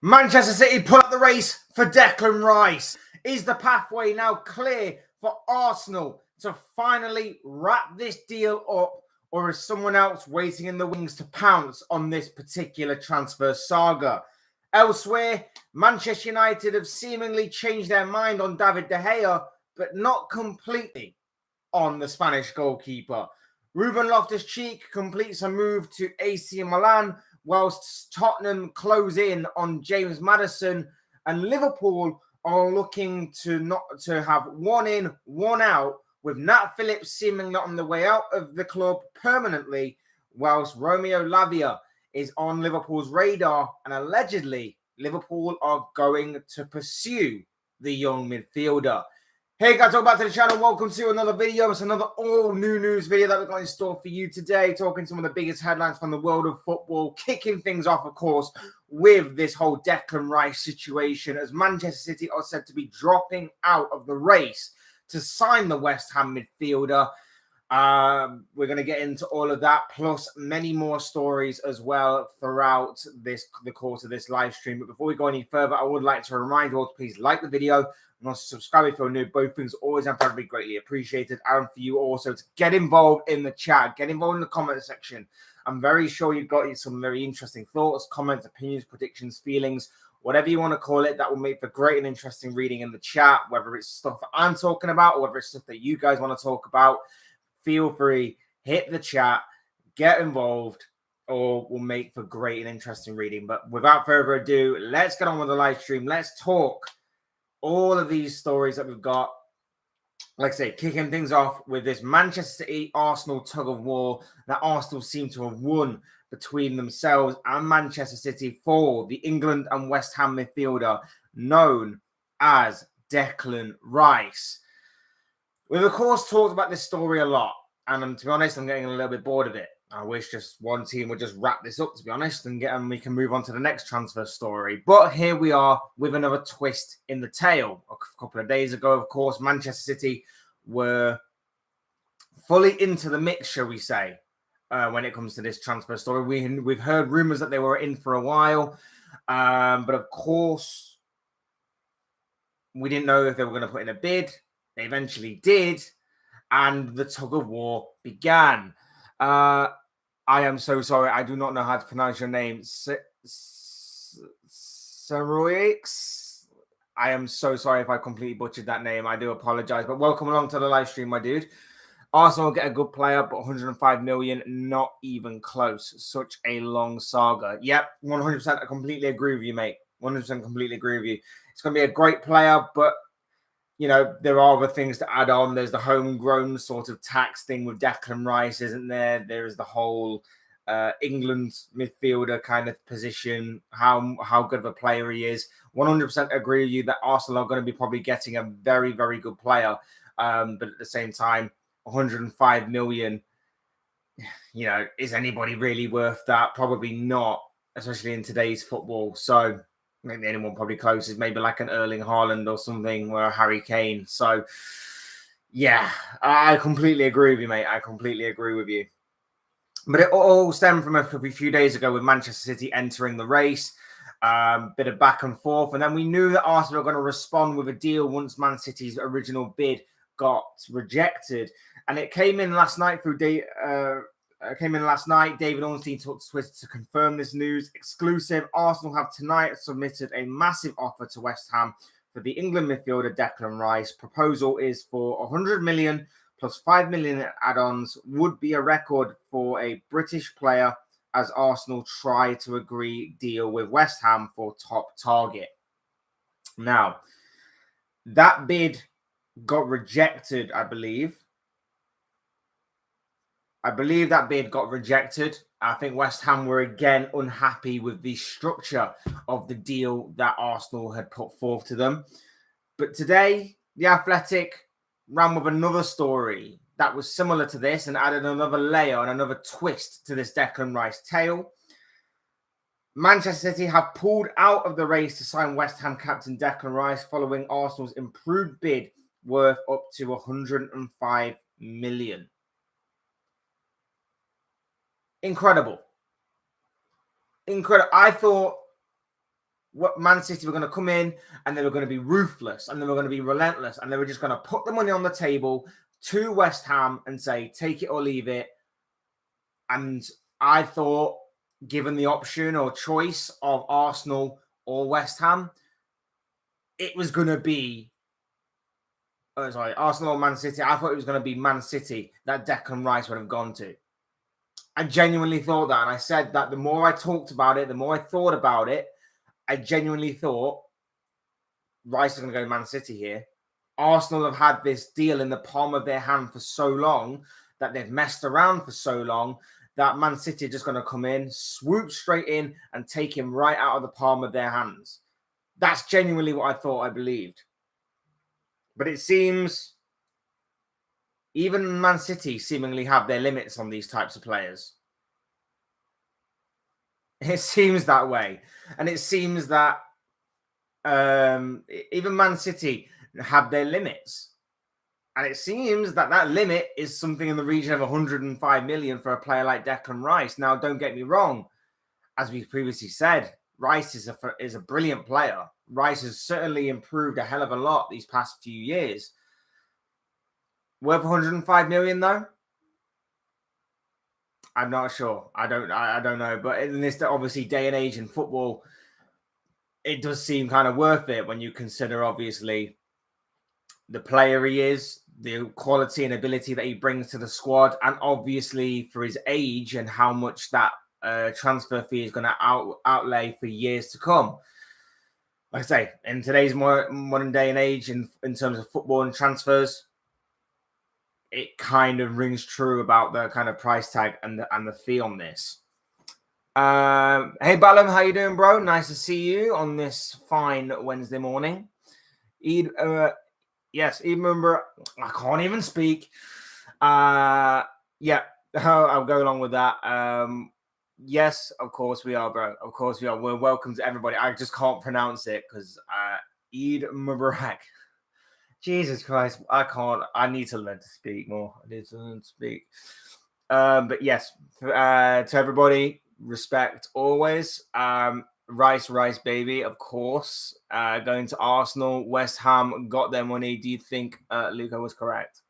Manchester City pull up the race for Declan Rice. Is the pathway now clear for Arsenal to finally wrap this deal up, or is someone else waiting in the wings to pounce on this particular transfer saga? Elsewhere, Manchester United have seemingly changed their mind on David De Gea, but not completely on the Spanish goalkeeper. Ruben Loftus-Cheek completes a move to AC Milan, whilst Tottenham close in on James Maddison, and Liverpool are looking to have one in, one out, with Nat Phillips seemingly on the way out of the club permanently, whilst Romeo Lavia is on Liverpool's radar, and allegedly Liverpool are going to pursue the young midfielder. Hey guys, welcome back to the channel. Welcome to another video. It's another all new news video that we've got in store for you today, talking some of the biggest headlines from the world of football, kicking things off, of course, with this whole Declan Rice situation, as Manchester City are said to be dropping out of the race to sign the West Ham midfielder. We're going to get into all of that, plus many more stories as well throughout the course of this live stream. But before we go any further, I would like to remind you all to please like the video and also subscribe if you're new. Both things always and probably greatly appreciated. And for you also to get involved in the chat, get involved in the comment section. I'm very sure you've got some very interesting thoughts, comments, opinions, predictions, feelings, whatever you want to call it, that will make for great and interesting reading in the chat, whether it's stuff that I'm talking about or whether it's stuff that you guys want to talk about. Feel free, hit the chat, get involved, or we'll make for great and interesting reading. But without further ado, let's get on with the live stream. Let's talk all of these stories that we've got. Like I say, kicking things off with this Manchester City Arsenal tug of war that Arsenal seem to have won between themselves and Manchester City for the England and West Ham midfielder known as Declan Rice. We've, of course, talked about this story a lot, and to be honest, I'm getting a little bit bored of it. I wish just one team would just wrap this up, to be honest, and we can move on to the next transfer story. But here we are with another twist in the tale. A couple of days ago, of course, Manchester City were fully into the mix, shall we say, when it comes to this transfer story. We've heard rumours that they were in for a while, but of course, we didn't know if they were going to put in a bid. They eventually did, and the tug of war began. I am so sorry. I do not know how to pronounce your name. Saroix. I am so sorry if I completely butchered that name. I do apologize. But welcome along to the live stream, my dude. Arsenal get a good player, but 105 million, not even close. Such a long saga. Yep, 100%. I completely agree with you, mate. 100% completely agree with you. It's going to be a great player, but you know, there are other things to add on. There's the homegrown sort of tax thing with Declan Rice, isn't there? There is the whole England midfielder kind of position, how good of a player he is. 100% agree with you that Arsenal are going to be probably getting a very, very good player. But at the same time, 105 million, you know, is anybody really worth that? Probably not, especially in today's football. So maybe anyone probably close is maybe like an Erling Haaland or something, or a Harry Kane. So, yeah, I completely agree with you, mate. I completely agree with you. But it all stemmed from a few days ago with Manchester City entering the race, bit of back and forth. And then we knew that Arsenal were going to respond with a deal once Man City's original bid got rejected. And it came in last night through David Ornstein took to Twitter to confirm this news. Exclusive. Arsenal have tonight submitted a massive offer to West Ham for the England midfielder Declan Rice. Proposal is for 100 million plus 5 million add-ons. Would be a record for a British player, as Arsenal try to agree deal with West Ham for top target. Now, that bid got rejected, I believe. That bid got rejected. I think West Ham were again unhappy with the structure of the deal that Arsenal had put forth to them. But today, The Athletic ran with another story that was similar to this and added another layer and another twist to this Declan Rice tale. Manchester City have pulled out of the race to sign West Ham captain Declan Rice following Arsenal's improved bid worth up to 105 million. Incredible. I thought Man City were going to come in and they were going to be ruthless and they were going to be relentless and they were just going to put the money on the table to West Ham and say, take it or leave it. And I thought, given the option or choice of Arsenal or West Ham, it was going to be Arsenal or Man City. I thought it was going to be Man City that Declan Rice would have gone to. I genuinely thought that. And I said that the more I talked about it, the more I thought about it, I genuinely thought Rice is going to go to Man City here. Arsenal have had this deal in the palm of their hand for so long, that they've messed around for so long, that Man City are just going to come in, swoop straight in, and take him right out of the palm of their hands. That's genuinely what I thought, I believed. But it seems even Man City seemingly have their limits on these types of players. It seems that way. And it seems that even Man City have their limits. And it seems that that limit is something in the region of 105 million for a player like Declan Rice. Now, don't get me wrong. As we previously said, Rice is a brilliant player. Rice has certainly improved a hell of a lot these past few years. Worth 105 million, though? I'm not sure. I don't know. But in this obviously day and age in football, it does seem kind of worth it when you consider obviously the player he is, the quality and ability that he brings to the squad, and obviously for his age and how much that transfer fee is going to outlay for years to come. Like I say, in today's modern day and age, in terms of football and transfers, it kind of rings true about the kind of price tag and the fee on this. Hey, Ballum, how you doing, bro? Nice to see you on this fine Wednesday morning. Yes, even remember, I can't even speak. Yeah, I'll go along with that. Yes, of course we are, bro. Of course we are. We're welcome to everybody. I just can't pronounce it because Eid Mubarak. Jesus Christ, I can't. I need to learn to speak more. But yes, to everybody, respect always. Rice, baby, of course. Going to Arsenal, West Ham got their money. Do you think Luca was correct?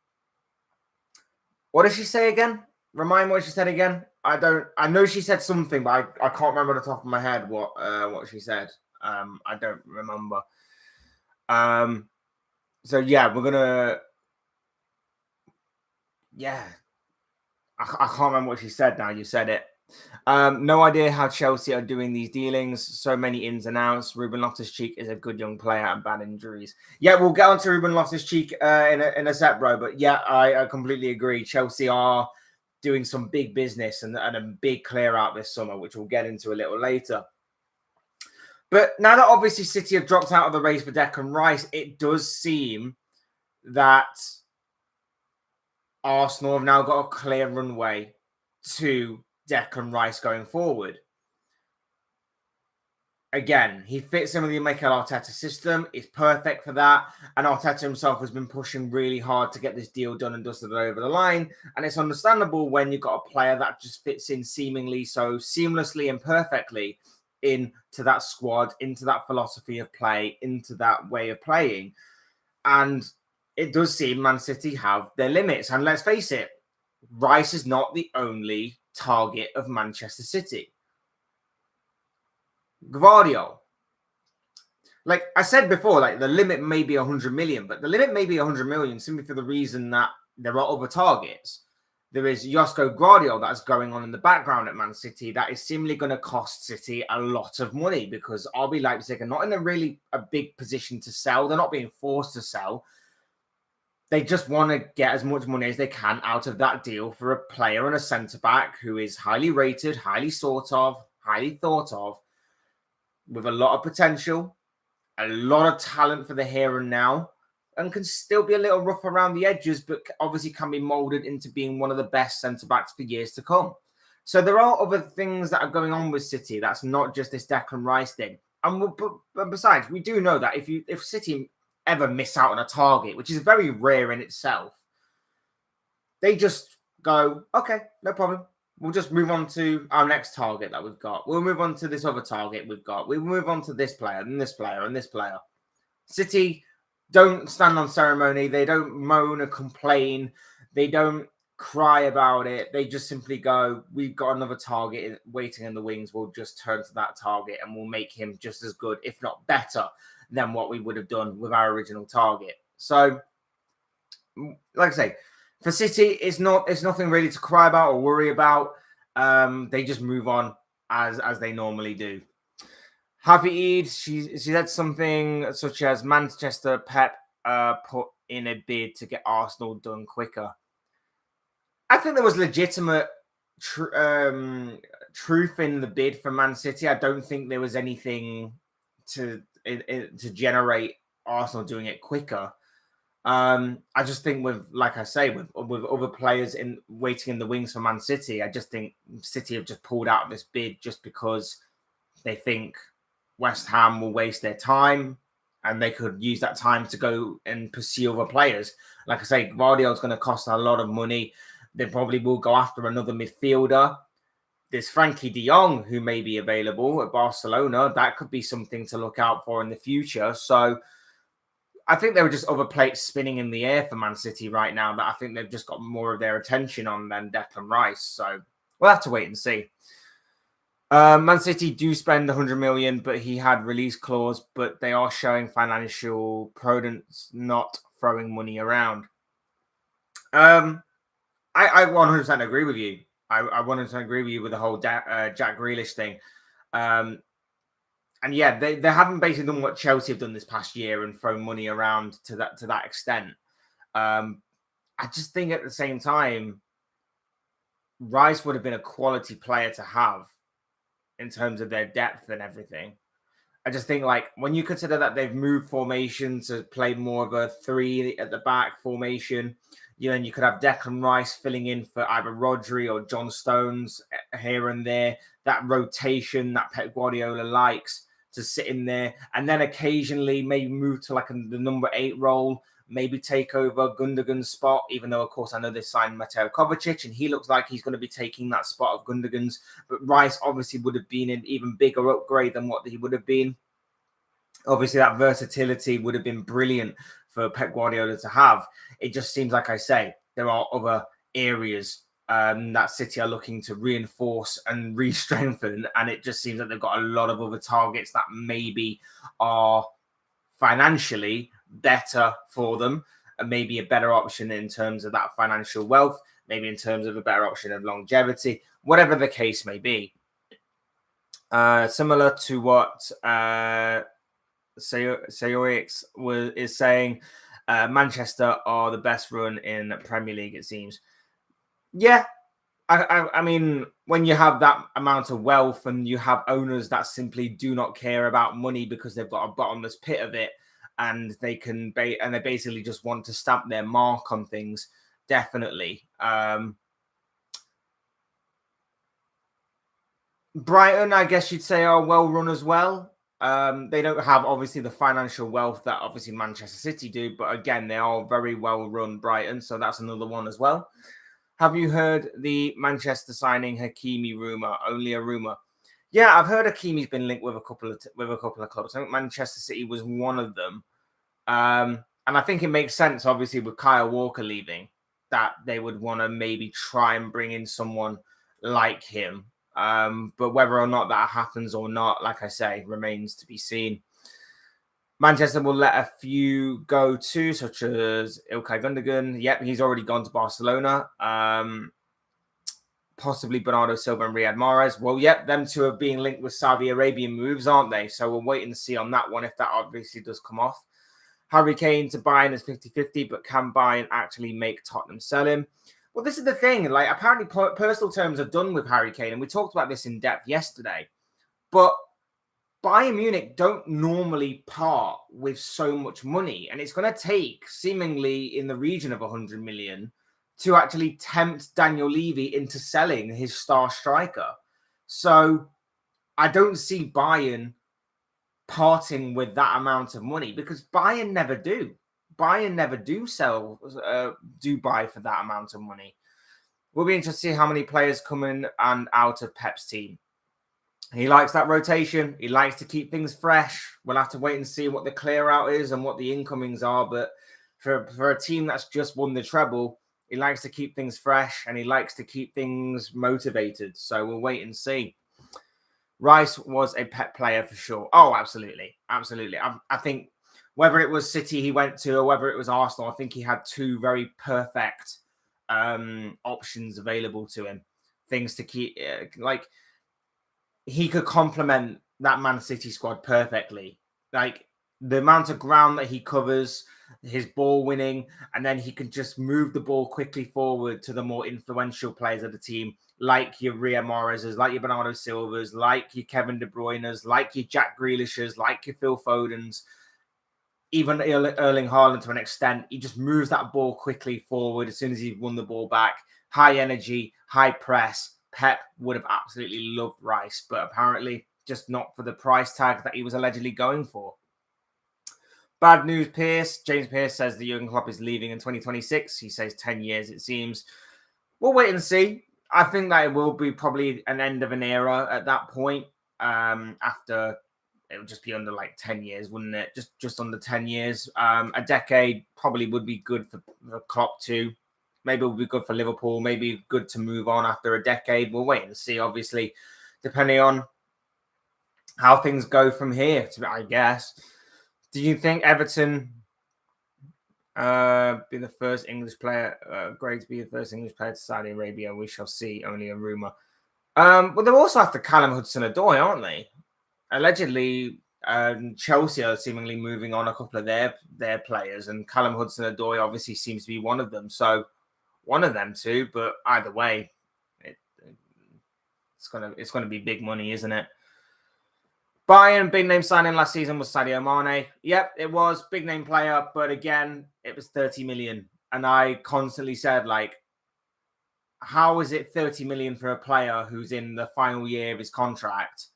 What did she say again? Remind me what she said again. I know she said something, but I can't remember off the top of my head what she said. I don't remember. So yeah, we're gonna. Yeah, I can't remember what she said now. You said it. No idea how Chelsea are doing these dealings. So many ins and outs. Ruben Loftus-Cheek is a good young player and bad injuries. Yeah, we'll get on to Ruben Loftus-Cheek in a sec, bro. But yeah, I completely agree. Chelsea are doing some big business and a big clear out this summer, which we'll get into a little later. But now that obviously City have dropped out of the race for Declan Rice, it does seem that Arsenal have now got a clear runway to Declan Rice going forward. Again, he fits in with the Mikel Arteta system. It's perfect for that. And Arteta himself has been pushing really hard to get this deal done and dusted over the line. And it's understandable when you've got a player that just fits in seemingly so seamlessly and perfectly into that squad, into that philosophy of play, into that way of playing. And it does seem Man City have their limits. And let's face it, Rice is not the only target of Manchester City. Gvardiol. Like I said before, like the limit may be 100 million, but the limit may be 100 million simply for the reason that there are other targets. There is Josko Gvardiol that's going on in the background at Man City that is seemingly going to cost City a lot of money because RB Leipzig are not in a big position to sell. They're not being forced to sell. They just want to get as much money as they can out of that deal for a player and a centre-back who is highly rated, highly sought of, highly thought of, with a lot of potential, a lot of talent for the here and now, and can still be a little rough around the edges, but obviously can be moulded into being one of the best centre-backs for years to come. So there are other things that are going on with City. That's not just this Declan Rice thing. And but besides, we do know that if City ever miss out on a target, which is very rare in itself, they just go, okay, no problem. we'll just move on to our next target that we've got. We'll move on to this other target we've got. We'll move on to this player and this player and this player. City don't stand on ceremony. They don't moan or complain. They don't cry about it. They just simply go, we've got another target waiting in the wings. We'll just turn to that target and we'll make him just as good, if not better, than what we would have done with our original target. So, like I say, for City, it's nothing really to cry about or worry about. They just move on as they normally do. Happy Eid, she said something such as Manchester Pep put in a bid to get Arsenal done quicker. I think there was legitimate truth in the bid for Man City. I don't think there was anything to generate Arsenal doing it quicker. I just think like I say, with other players waiting in the wings for Man City, I just think City have just pulled out of this bid just because they think West Ham will waste their time and they could use that time to go and pursue other players. Like I say, Guardiola's going to cost a lot of money. They probably will go after another midfielder. There's Frankie de Jong, who may be available at Barcelona. That could be something to look out for in the future. So I think there were just other plates spinning in the air for Man City right now that I think they've just got more of their attention on than Declan Rice. So we'll have to wait and see. Man City do spend 100 million, but he had release clause, but they are showing financial prudence, not throwing money around. I 100% agree with you. I 100% agree with you with the whole Jack Grealish thing. And yeah, they haven't basically done what Chelsea have done this past year and thrown money around to that extent. I just think at the same time, Rice would have been a quality player to have in terms of their depth and everything. I just think, like, when you consider that they've moved formation to play more of a 3 at the back formation, then you could have Declan Rice filling in for either Rodri or John Stones here and there. That rotation that Pep Guardiola likes to sit in there, and then occasionally maybe move to the number 8 role, maybe take over Gundogan's spot, even though, of course, I know they signed Mateo Kovacic, and he looks like he's going to be taking that spot of Gundogan's. But Rice obviously would have been an even bigger upgrade than what he would have been. Obviously, that versatility would have been brilliant for Pep Guardiola to have. It just seems, like I say, there are other areas that City are looking to reinforce and re-strengthen, and it just seems that they've got a lot of other targets that maybe are financially better for them and maybe a better option in terms of that financial wealth, maybe in terms of a better option of longevity, whatever the case may be. Similar to what Sayoix is saying, Manchester are the best run in Premier League, it seems. Yeah, I mean, when you have that amount of wealth and you have owners that simply do not care about money because they've got a bottomless pit of it, and they basically just want to stamp their mark on things, definitely. Brighton, I guess you'd say, are well run as well. They don't have obviously the financial wealth that obviously Manchester City do, but again, they are very well run, Brighton, so that's another one as well. Have you heard the Manchester signing Hakimi rumor? Only a rumor. Yeah, I've heard Hakimi's been linked with a couple of clubs. I think Manchester City was one of them, and I think it makes sense, obviously, with Kyle Walker leaving, that they would want to maybe try and bring in someone like him. But whether or not that happens or not, like I say, remains to be seen. Manchester will let a few go too, such as Ilkay Gundogan. Yep, he's already gone to Barcelona. Possibly Bernardo Silva and Riyad Mahrez. Well, yep, them two are being linked with Saudi Arabian moves, aren't they? So we'll wait and see on that one if that obviously does come off. Harry Kane to Bayern is 50-50, but can Bayern actually make Tottenham sell him? Well, this is the thing. Like, apparently personal terms are done with Harry Kane, and we talked about this in depth yesterday. But Bayern Munich don't normally part with so much money, and it's going to take seemingly in the region of 100 million to actually tempt Daniel Levy into selling his star striker. So I don't see Bayern parting with that amount of money, because Bayern never do. Bayern never do sell, do buy for that amount of money. We'll be interested to see how many players come in and out of Pep's team. He likes that rotation. He likes to keep things fresh. We'll have to wait and see what the clear out is and what the incomings are. But for a team that's just won the treble, he likes to keep things fresh and he likes to keep things motivated. So we'll wait and see. Rice was a Pep player for sure. Oh, absolutely. Absolutely. I think whether it was City he went to or whether it was Arsenal, I think he had two very perfect options available to him. Things to keep, like, he could complement that Man City squad perfectly. Like, the amount of ground that he covers, his ball winning, and then he can just move the ball quickly forward to the more influential players of the team, like your Riyad Mahrez's, like your Bernardo Silva's, like your Kevin De Bruyne's, like your Jack Grealish's, like your Phil Foden's, even Erling Haaland to an extent. He just moves that ball quickly forward as soon as he's won the ball back. High energy, high press. Pep would have absolutely loved Rice, but apparently just not for the price tag that he was allegedly going for. Bad news, Pierce. James Pierce says the Jurgen Klopp is leaving in 2026. He says 10 years, it seems. We'll wait and see. I think that it will be probably an end of an era at that point. After it would just be under like 10 years, wouldn't it? Just under 10 years. A decade probably would be good for Klopp too. Maybe it would be good for Liverpool. Maybe good to move on after a decade. We'll wait and see, obviously, depending on how things go from here, I guess. Do you think Everton be the first English player, great to be the first English player to Saudi Arabia? We shall see, only a rumour. Well, they're also after Callum Hudson-Odoi, aren't they? Allegedly, Chelsea are seemingly moving on a couple of their players, and Callum Hudson-Odoi obviously seems to be one of them. So one of them too, but either way, it's gonna be big money, isn't it? Bayern big name signing last season was Sadio Mane. Yep, it was big name player, but again, it was 30 million, and I constantly said, like, how is it 30 million for a player who's in the final year of his contract?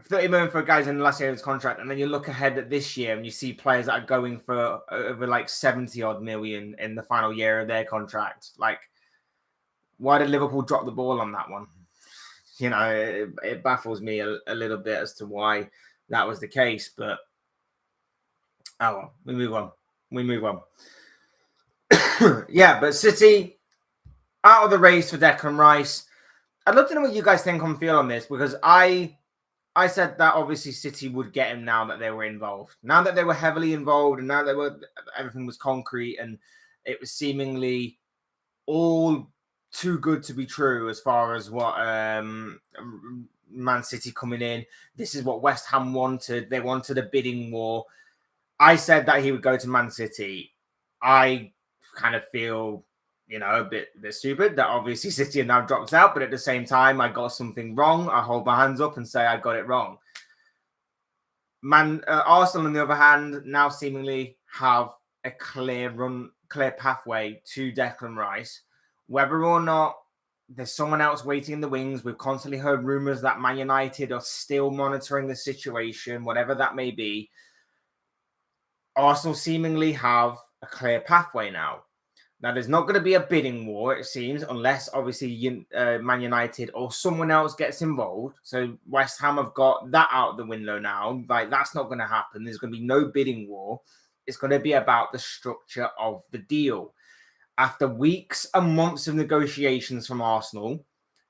30 million for guys in the last year of his contract, and then you look ahead at this year and you see players that are going for over like 70 odd million in the final year of their contract. Like, why did Liverpool drop the ball on that one? You know, it baffles me a little bit as to why that was the case, but oh well, we move on. Yeah, but City out of the race for Declan Rice. I'd love to know what you guys think and feel on this, because I said that obviously City would get him now that they were involved. Now that they were heavily involved and now everything was concrete and it was seemingly all too good to be true as far as what Man City coming in. This is what West Ham wanted. They wanted a bidding war. I said that he would go to Man City. I kind of feel, a bit stupid that obviously City have now dropped out, but at the same time, I got something wrong. I hold my hands up and say I got it wrong. Arsenal, on the other hand, now seemingly have a clear pathway to Declan Rice. Whether or not there's someone else waiting in the wings, we've constantly heard rumours that Man United are still monitoring the situation, whatever that may be. Arsenal seemingly have a clear pathway now. Now, there's not going to be a bidding war, it seems, unless obviously Man United or someone else gets involved. So West Ham have got that out the window now. Like, that's not going to happen. There's going to be no bidding war. It's going to be about the structure of the deal. After weeks and months of negotiations from Arsenal,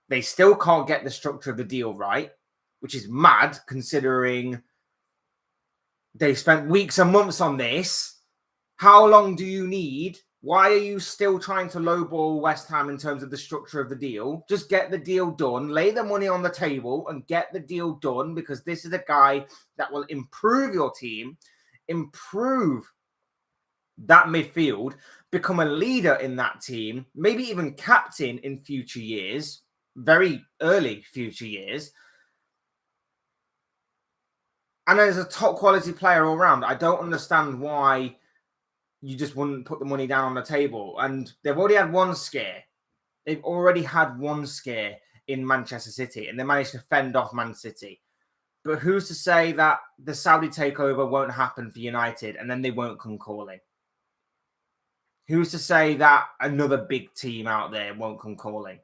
they still can't get the structure of the deal right, which is mad considering they spent weeks and months on this. How long do you need? Why are you still trying to lowball West Ham in terms of the structure of the deal? Just get the deal done, lay the money on the table and get the deal done, because this is a guy that will improve your team, improve that midfield, become a leader in that team, maybe even captain in future years, very early future years. And as a top quality player all round, I don't understand why you just wouldn't put the money down on the table. And they've already had one scare. They've already had one scare in Manchester City, and they managed to fend off Man City. But who's to say that the Saudi takeover won't happen for United and then they won't come calling? who's to say that another big team out there won't come calling?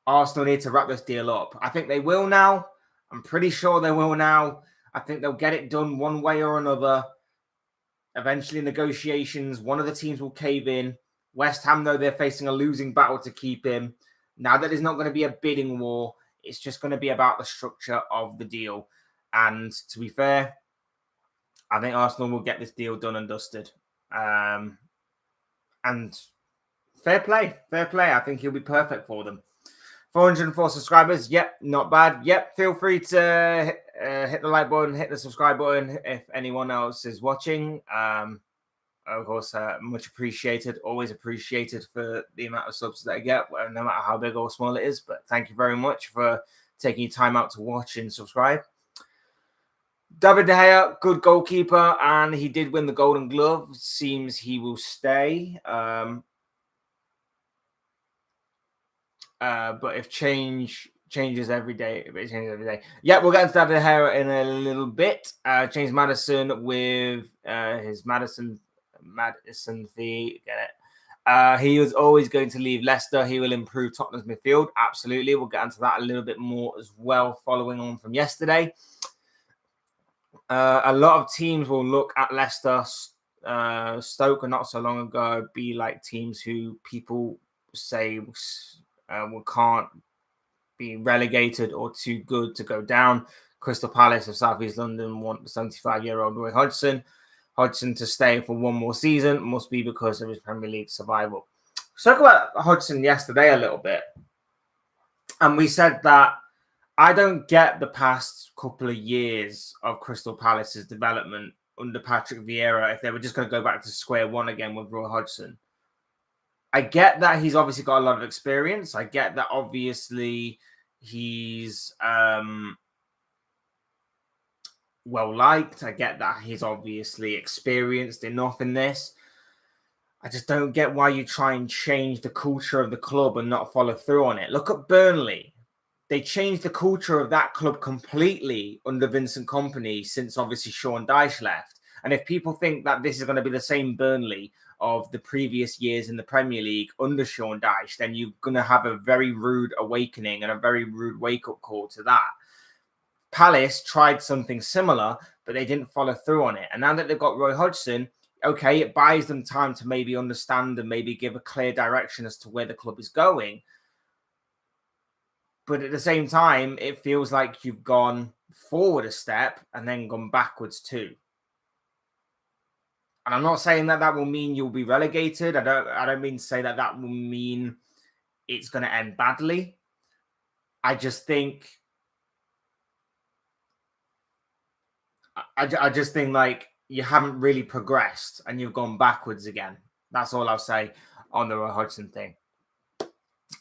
Arsenal need to wrap this deal up. I think they will now. I'm pretty sure they will now. I think they'll get it done one way or another. Eventually, negotiations, one of the teams will cave in. West Ham, though, they're facing a losing battle to keep him. Now that there's not going to be a bidding war, it's just going to be about the structure of the deal. And to be fair, I think Arsenal will get this deal done and dusted. And fair play. I think he'll be perfect for them. 404 subscribers. Yep, not bad. Yep, feel free to hit the like button, hit the subscribe button if anyone else is watching. Of course, much appreciated. Always appreciated for the amount of subs that I get, no matter how big or small it is. But thank you very much for taking your time out to watch and subscribe. David De Gea, good goalkeeper, and he did win the Golden Glove. Seems he will stay. But if changes every day, it changes every day. Yeah, we'll get into David De Gea in a little bit. James Maddison with his Madison fee. Get it. He was always going to leave Leicester. He will improve Tottenham's midfield. Absolutely. We'll get into that a little bit more as well, following on from yesterday. A lot of teams will look at Leicester, Stoke, not so long ago, be like teams who people say can't be relegated or too good to go down. Crystal Palace of South East London want the 75-year-old Roy Hodgson to stay for one more season. Must be because of his Premier League survival. Spoke about Hodgson yesterday a little bit, and we said that I don't get the past couple of years of Crystal Palace's development under Patrick Vieira if they were just going to go back to square one again with Roy Hodgson. I get that he's obviously got a lot of experience. I get that obviously he's well liked. I get that he's obviously experienced enough in this. I just don't get why you try and change the culture of the club and not follow through on it. Look at Burnley. They changed the culture of that club completely under Vincent Kompany since obviously Sean Dyche left. And if people think that this is going to be the same Burnley of the previous years in the Premier League under Sean Dyche, then you're going to have a very rude awakening and a very rude wake-up call to that. Palace tried something similar, but they didn't follow through on it. And now that they've got Roy Hodgson, okay, it buys them time to maybe understand and maybe give a clear direction as to where the club is going. But at the same time, it feels like you've gone forward a step and then gone backwards too. And I'm not saying that will mean you'll be relegated. I don't mean to say that will mean it's going to end badly. I just think like you haven't really progressed and you've gone backwards again. That's all I'll say on the Roy Hodgson thing.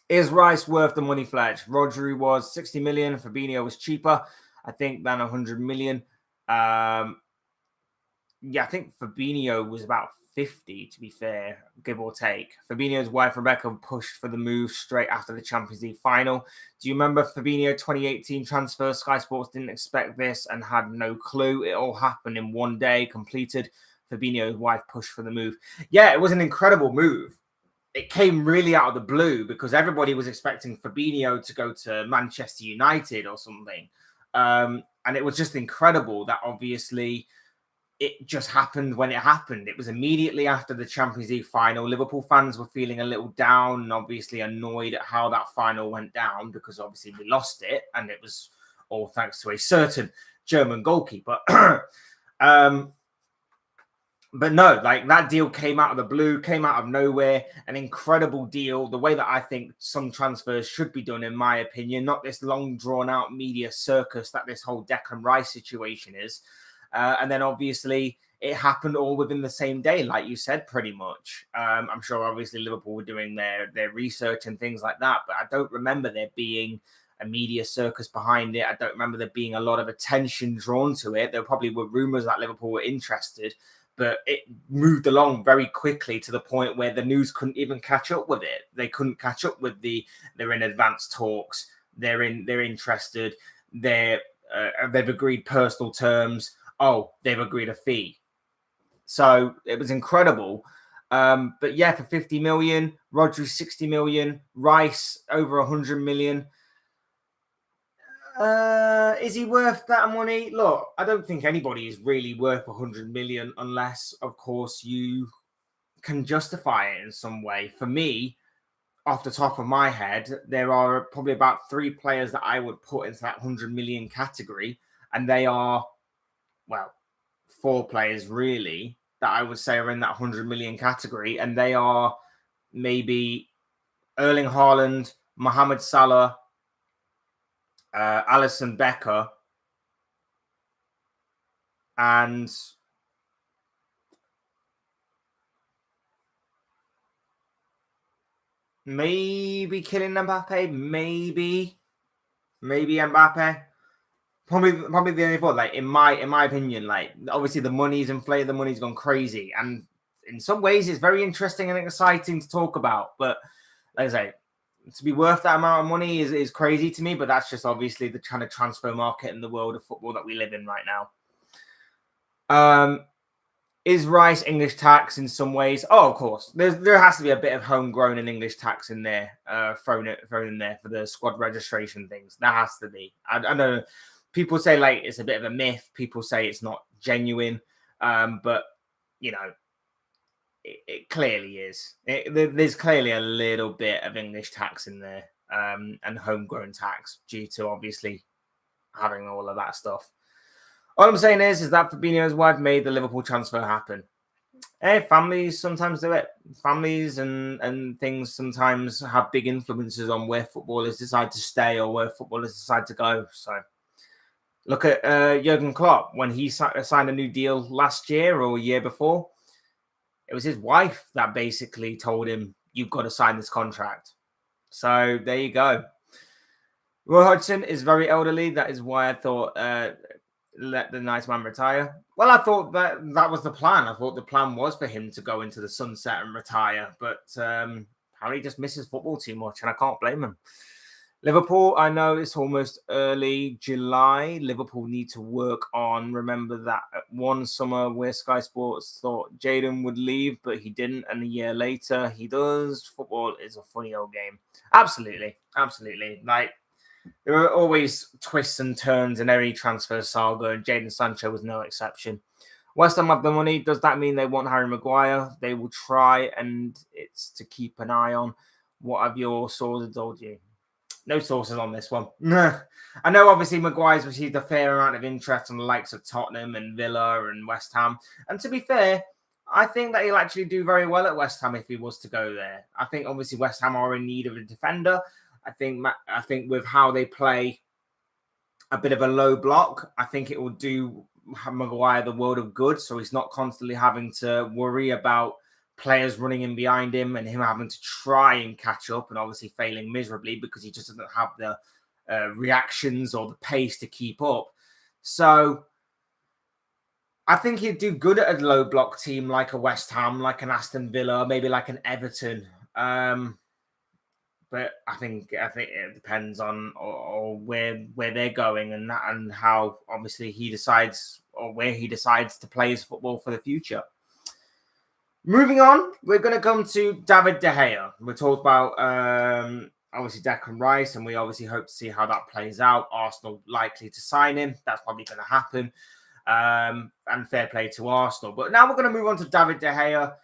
Is Rice worth the money, Fletch? Rodri was 60 million. Fabinho was cheaper, I think, than 100 million. I think Fabinho was about 50, to be fair, give or take. Fabinho's wife, Rebecca, pushed for the move straight after the Champions League final. Do you remember Fabinho 2018 transfer? Sky Sports didn't expect this and had no clue. It all happened in one day, completed. Fabinho's wife pushed for the move. Yeah, it was an incredible move. It came really out of the blue because everybody was expecting Fabinho to go to Manchester United or something. And it was just incredible that obviously it just happened when it happened. It was immediately after the Champions League final. Liverpool fans were feeling a little down and obviously annoyed at how that final went down because obviously we lost it and it was all thanks to a certain German goalkeeper. But no, like that deal came out of the blue, came out of nowhere, an incredible deal. The way that I think some transfers should be done, in my opinion, not this long drawn out media circus that this whole Declan Rice situation is. And then obviously it happened all within the same day, like you said, pretty much. I'm sure obviously Liverpool were doing their research and things like that, but I don't remember there being a media circus behind it. I don't remember there being a lot of attention drawn to it. There probably were rumours that Liverpool were interested, but it moved along very quickly to the point where the news couldn't even catch up with it. They couldn't catch up with they're in advanced talks. They're interested. They've agreed personal terms. Oh, they've agreed a fee. So it was incredible. But yeah, for 50 million, Rodri 60 million, Rice over 100 million. Is he worth that money? Look, I don't think anybody is really worth 100 million unless, of course, you can justify it in some way. For me, off the top of my head, there are probably about 3 players that I would put into that 100 million category, and they are, well, 4 players really that I would say are in that 100 million category, and they are maybe Erling Haaland, Mohamed Salah, Alisson Becker, and maybe Kylian Mbappe, maybe Mbappe. Probably the only thought, like in my opinion, like obviously the money's inflated, the money's gone crazy, and in some ways it's very interesting and exciting to talk about. But like I say, to be worth that amount of money is crazy to me. But that's just obviously the kind of transfer market in the world of football that we live in right now. Is Rice English tax in some ways? Oh, of course. There has to be a bit of homegrown and English tax in there, thrown in there for the squad registration things. There has to be. I know people say like it's a bit of a myth. People say it's not genuine, but you know, it clearly is. There's clearly a little bit of English tax in there, and homegrown tax due to obviously having all of that stuff. All I'm saying is that Fabinho's wife made the Liverpool transfer happen. Hey, families sometimes do it. Families and things sometimes have big influences on where footballers decide to stay or where footballers decide to go. So look at Jurgen Klopp when he signed a new deal last year or year before. It was his wife that basically told him, "You've got to sign this contract." So there you go. Roy Hodgson is very elderly. That is why I thought let the nice man retire. Well, I thought that was the plan. I thought the plan was for him to go into the sunset and retire, but Harry just misses football too much, and I can't blame him. Liverpool, I know it's almost early July. Liverpool need to work on. Remember that one summer where Sky Sports thought Jadon would leave, but he didn't, and a year later he does. Football is a funny old game. Absolutely. Like, there are always twists and turns in every transfer saga, and Jadon Sancho was no exception. West Ham have the money. Does that mean they want Harry Maguire? They will try, and it's to keep an eye on. What have your sources told you? No sources on this one. I know obviously Maguire's received a fair amount of interest from the likes of Tottenham and Villa and West Ham. And to be fair, I think that he'll actually do very well at West Ham if he was to go there. I think obviously West Ham are in need of a defender. I think with how they play a bit of a low block, I think it will do Maguire the world of good. So he's not constantly having to worry about players running in behind him and him having to try and catch up and obviously failing miserably because he just doesn't have the reactions or the pace to keep up. So I think he'd do good at a low block team like a West Ham, like an Aston Villa, maybe like an Everton. But I think it depends on or where they're going and how obviously he decides or where he decides to play his football for the future. Moving on, we're going to come to David De Gea. We're talking about obviously Declan Rice, and we obviously hope to see how that plays out. Arsenal likely to sign him. That's probably going to happen. And fair play to Arsenal. But now we're going to move on to David De Gea.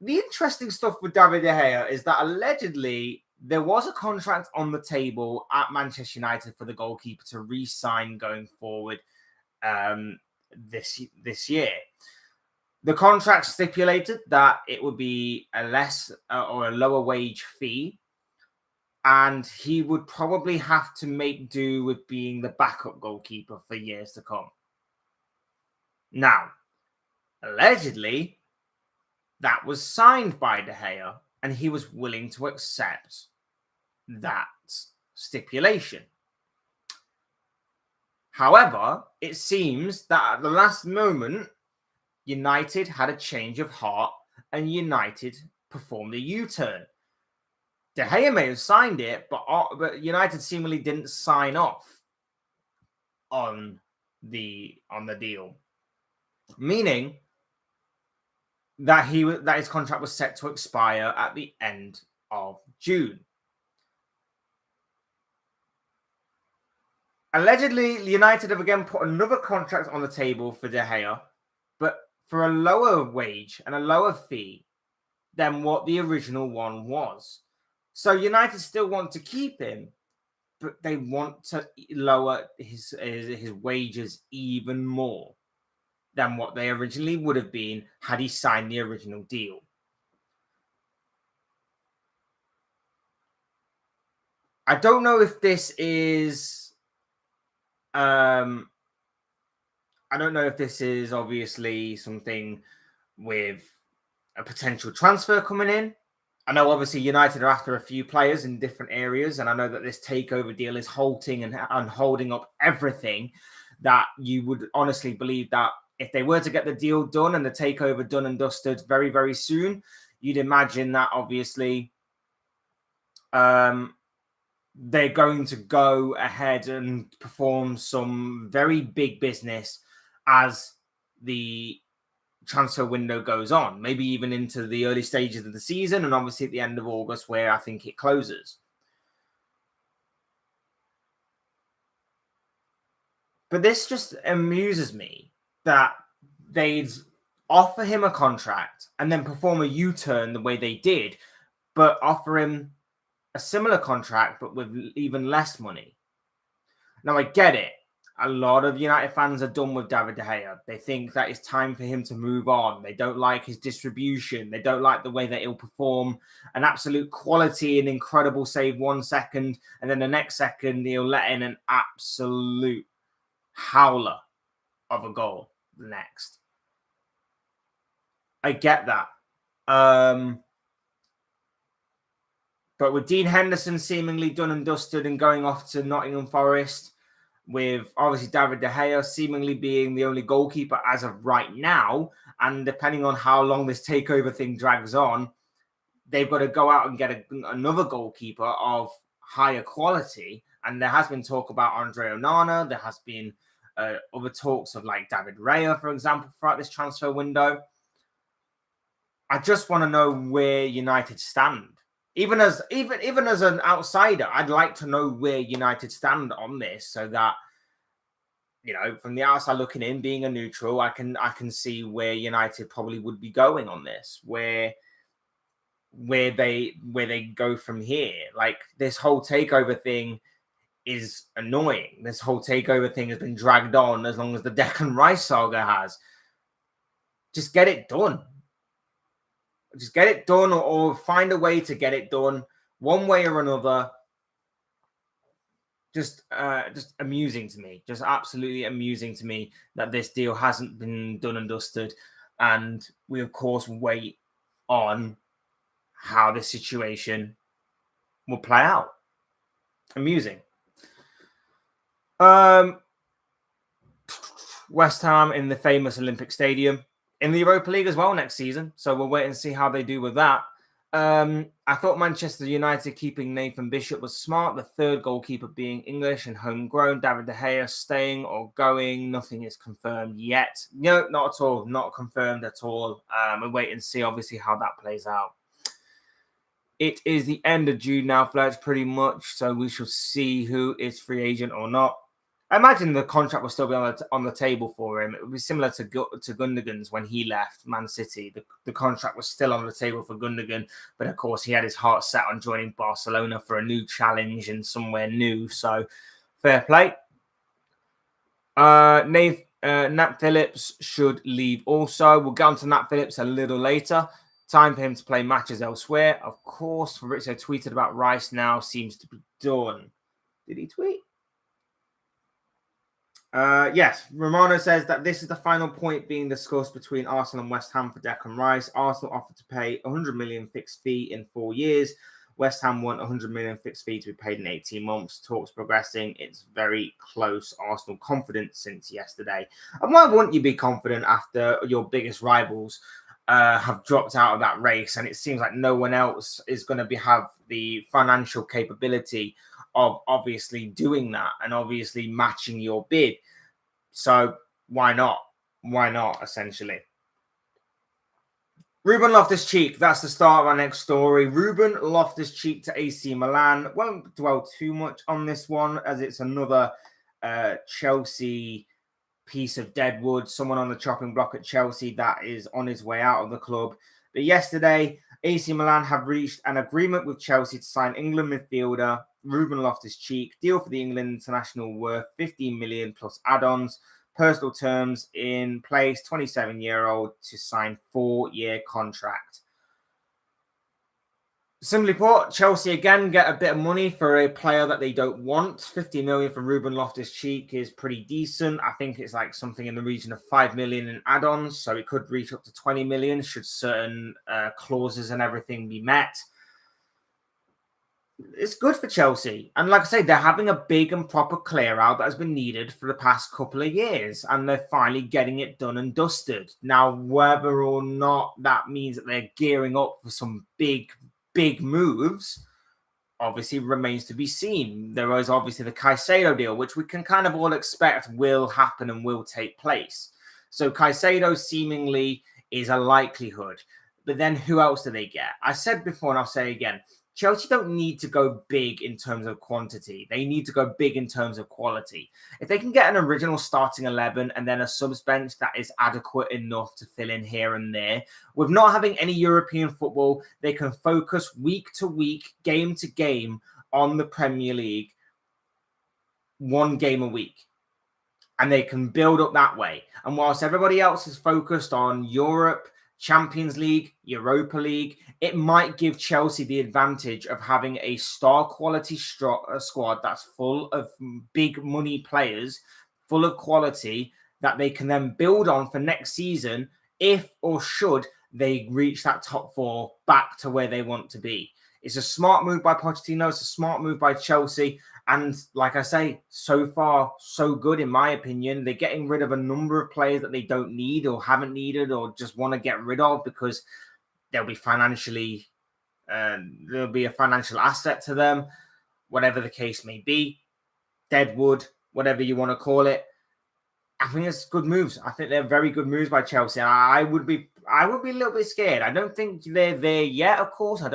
The interesting stuff with David De Gea is that allegedly there was a contract on the table at Manchester United for the goalkeeper to re-sign going forward this year. The contract stipulated that it would be a less or a lower wage fee, and he would probably have to make do with being the backup goalkeeper for years to come. Now, allegedly, that was signed by De Gea, and he was willing to accept that stipulation. However, it seems that at the last moment, United had a change of heart and United performed a U-turn. De Gea may have signed it, but United seemingly didn't sign off on the deal. Meaning that his contract was set to expire at the end of June. Allegedly, United have again put another contract on the table for De Gea, but for a lower wage and a lower fee than what the original one was. So United still want to keep him, but they want to lower his wages even more than what they originally would have been had he signed the original deal. I don't know if this is I don't know if this is obviously something with a potential transfer coming in. I know obviously United are after a few players in different areas, and I know that this takeover deal is halting and holding up everything. That you would honestly believe that if they were to get the deal done and the takeover done and dusted very, very soon, you'd imagine that obviously they're going to go ahead and perform some very big business as the transfer window goes on, maybe even into the early stages of the season, and obviously at the end of August, where I think it closes. But this just amuses me that they'd offer him a contract and then perform a U-turn the way they did, but offer him a similar contract, but with even less money. Now, I get it. A lot of United fans are done with David De Gea. They think that it's time for him to move on. They don't like his distribution. They don't like the way that he'll perform an absolute quality and incredible save 1 second, and then the next second he'll let in an absolute howler of a goal next. I get that. But with Dean Henderson seemingly done and dusted and going off to Nottingham Forest, with obviously David De Gea seemingly being the only goalkeeper as of right now, and depending on how long this takeover thing drags on, they've got to go out and get another goalkeeper of higher quality. And there has been talk about Andre Onana. There has been other talks of like David Raya, for example, throughout this transfer window. I just want to know where United stand. Even as an outsider, I'd like to know where United stand on this, so that from the outside looking in, being a neutral, I can see where United probably would be going on this, where they go from here. Like, this whole takeover thing is annoying. This whole takeover thing has been dragged on as long as the Declan Rice saga has. Just get it done. Just get it done, or find a way to get it done one way or another. Just amusing to me. Just absolutely amusing to me that this deal hasn't been done and dusted. And we, of course, wait on how this situation will play out. Amusing. West Ham in the famous Olympic Stadium, in the Europa League as well next season. So we'll wait and see how they do with that. I thought Manchester United keeping Nathan Bishop was smart. The third goalkeeper being English and homegrown. David De Gea staying or going. Nothing is confirmed yet. No, not at all. Not confirmed at all. We'll wait and see, obviously, how that plays out. It is the end of June now, Fletch, pretty much. So we shall see who is free agent or not. I imagine the contract will still be on the table for him. It would be similar to Gundogan's when he left Man City. The contract was still on the table for Gundogan, but of course he had his heart set on joining Barcelona for a new challenge and somewhere new. So fair play. Nat Phillips should leave also. We'll get on to Nat Phillips a little later. Time for him to play matches elsewhere. Of course, Fabrizio tweeted about Rice now seems to be done. Did he tweet? Yes, Romano says that this is the final point being discussed between Arsenal and West Ham for Declan Rice. Arsenal offered to pay 100 million fixed fee in 4 years. West Ham want 100 million fixed fee to be paid in 18 months. Talks progressing. It's very close. Arsenal confident since yesterday. And why wouldn't you be confident after your biggest rivals have dropped out of that race? And it seems like no one else is going to have the financial capability of obviously doing that and obviously matching your bid. So why not? Why not, essentially? Ruben Loftus-Cheek, that's the start of our next story. Ruben Loftus-Cheek to AC Milan. Won't dwell too much on this one as it's another Chelsea piece of deadwood, someone on the chopping block at Chelsea that is on his way out of the club. But yesterday, AC Milan have reached an agreement with Chelsea to sign England midfielder Ruben Loftus-Cheek. Deal for the England international worth 15 million plus add-ons. Personal terms in place, 27-year-old to sign 4-year contract. Simply put, Chelsea again get a bit of money for a player that they don't want. 50 million for Ruben Loftus-Cheek is pretty decent. I think it's like something in the region of 5 million in add-ons, so it could reach up to 20 million should certain clauses and everything be met. It's good for Chelsea. And like I say, they're having a big and proper clear out that has been needed for the past couple of years. And they're finally getting it done and dusted. Now, whether or not that means that they're gearing up for some big moves, obviously remains to be seen. There is obviously the Caicedo deal, which we can kind of all expect will happen and will take place. So Caicedo seemingly is a likelihood. But then who else do they get? I said before and I'll say again, Chelsea don't need to go big in terms of quantity. They need to go big in terms of quality. If they can get an original starting 11 and then a subs bench that is adequate enough to fill in here and there, with not having any European football, they can focus week to week, game to game on the Premier League, one game a week. And they can build up that way. And whilst everybody else is focused on Europe, Champions League, Europa League, it might give Chelsea the advantage of having a star quality squad that's full of big money players, full of quality that they can then build on for next season if or should they reach that top four back to where they want to be. It's a smart move by Pochettino. It's a smart move by Chelsea. And like I say, so far, so good, in my opinion. They're getting rid of a number of players that they don't need or haven't needed or just want to get rid of because they'll be financially, there'll be a financial asset to them, whatever the case may be. Deadwood, whatever you want to call it. I think it's good moves. I think they're very good moves by Chelsea. I would be a little bit scared. I don't think they're there yet, of course. I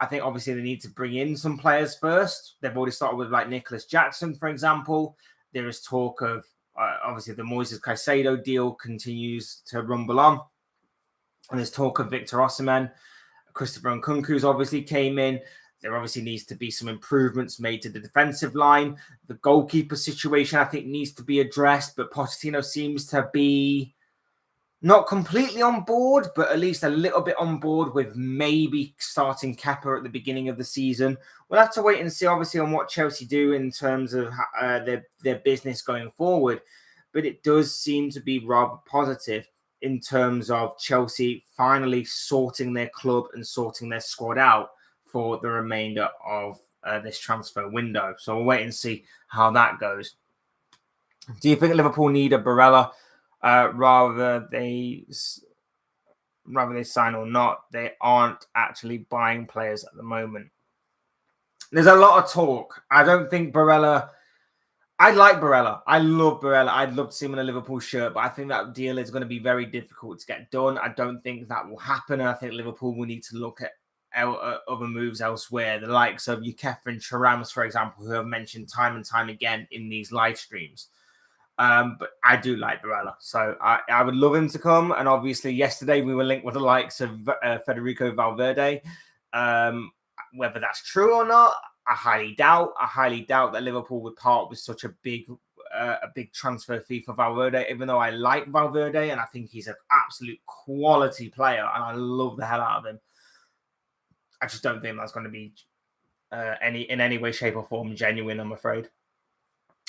think obviously they need to bring in some players first. They've already started with like Nicholas Jackson, for example. There is talk of obviously the Moises Caicedo deal continues to rumble on. And there's talk of Victor Osimhen. Christopher Nkunku's obviously came in. There obviously needs to be some improvements made to the defensive line. The goalkeeper situation, I think, needs to be addressed. But Pochettino seems to be not completely on board, but at least a little bit on board with maybe starting Kepa at the beginning of the season. We'll have to wait and see, obviously, on what Chelsea do in terms of their business going forward. But it does seem to be rather positive in terms of Chelsea finally sorting their club and sorting their squad out for the remainder of this transfer window. So we'll wait and see how that goes. Do you think Liverpool need a Barella? Rather they sign or not, they aren't actually buying players at the moment. There's a lot of talk. I don't think Barella. I like Barella. I love Barella. I'd love to see him in a Liverpool shirt, but I think that deal is going to be very difficult to get done. I don't think that will happen. And I think Liverpool will need to look at other moves elsewhere. The likes of Catherine Charams, for example, who have mentioned time and time again in these live streams. But I do like Barella. So I would love him to come. And obviously yesterday we were linked with the likes of Federico Valverde. Whether that's true or not, I highly doubt. I highly doubt that Liverpool would part with such a big transfer fee for Valverde, even though I like Valverde and I think he's an absolute quality player and I love the hell out of him. I just don't think that's going to be in any way, shape or form genuine, I'm afraid.